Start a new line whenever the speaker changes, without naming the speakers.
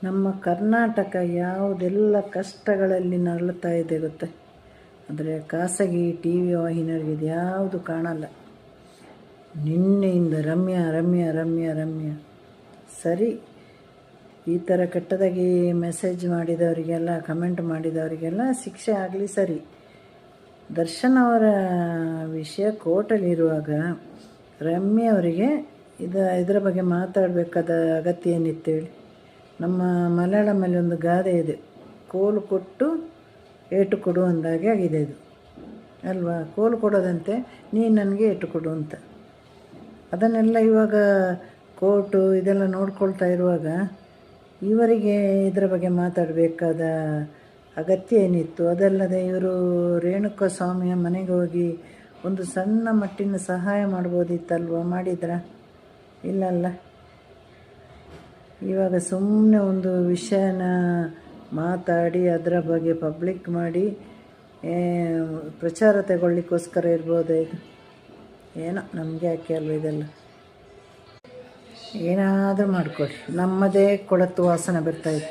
ನಮ್ಮ ಕರ್ನಾಟಕ ಯಾವುದೆಲ್ಲ ಕಷ್ಟಗಳಲ್ಲಿ ನರಳುತ್ತಾ ಇದೆ ಗೊತ್ತೆ. ಆದರೆ ಖಾಸಗಿ ಟಿ ವಿ ವಾಹಿನಿಯರಿಗೆ ಇದು ಯಾವುದು ಕಾಣಲ್ಲ. ನಿನ್ನೆಯಿಂದ ರಮ್ಯಾ ರಮ್ಯಾ ರಮ್ಯಾ ರಮ್ಯಾ ಸರಿ. ಈ ಥರ ಕೆಟ್ಟದಾಗಿ ಮೆಸೇಜ್ ಮಾಡಿದವರಿಗೆಲ್ಲ, ಕಮೆಂಟ್ ಮಾಡಿದವರಿಗೆಲ್ಲ ಶಿಕ್ಷೆ ಆಗಲಿ ಸರಿ. ದರ್ಶನ್ ಅವರ ವಿಷಯ ಕೋರ್ಟಲ್ಲಿರುವಾಗ ರಮ್ಯಾ ಅವರಿಗೆ ಇದರ ಬಗ್ಗೆ ಮಾತಾಡಬೇಕಾದ ಅಗತ್ಯ ಏನಿತ್ತೇಳಿ? ನಮ್ಮ ಮಲಯಾಳಮಲ್ಲಿ ಒಂದು ಗಾದೆ ಇದೆ, ಕೋಲು ಕೊಟ್ಟು ಏಟು ಕೊಡು ಅಂದಾಗೆ ಆಗಿದೆ ಇದು ಅಲ್ವಾ. ಕೋಲು ಕೊಡೋದಂತೆ, ನೀನು ನನಗೆ ಏಟು ಕೊಡು ಅಂತ. ಅದನ್ನೆಲ್ಲ ಇವಾಗ ಕೋರ್ಟು ಇದೆಲ್ಲ ನೋಡ್ಕೊಳ್ತಾ ಇರುವಾಗ ಇವರಿಗೆ ಇದರ ಬಗ್ಗೆ ಮಾತಾಡಬೇಕಾದ ಅಗತ್ಯ ಏನಿತ್ತು? ಅದಲ್ಲದೆ ಇವರು ರೇಣುಕಾ ಸ್ವಾಮಿಯ ಮನೆಗೆ ಹೋಗಿ ಒಂದು ಸಣ್ಣ ಮಟ್ಟಿನ ಸಹಾಯ ಮಾಡ್ಬೋದಿತ್ತಲ್ವ? ಮಾಡಿದ್ರ? ಇಲ್ಲಲ್ಲ. ಇವಾಗ ಸುಮ್ಮನೆ ಒಂದು ವಿಷಯನ ಮಾತಾಡಿ ಅದರ ಬಗ್ಗೆ ಪಬ್ಲಿಕ್ ಮಾಡಿ ಪ್ರಚಾರ ತಗೊಳ್ಳಿಕ್ಕೋಸ್ಕರ ಇರ್ಬೋದು ಇದು. ಏನೋ ನಮಗೆ ಯಾಕೆ ಅಲ್ವ ಇದೆಲ್ಲ. ಏನಾದರೂ ಮಾಡಿಕೊಡ್ರಿ, ನಮ್ಮದೇ ಕೊಳತು ವಾಸನೆ ಬರ್ತಾಯಿದೆ.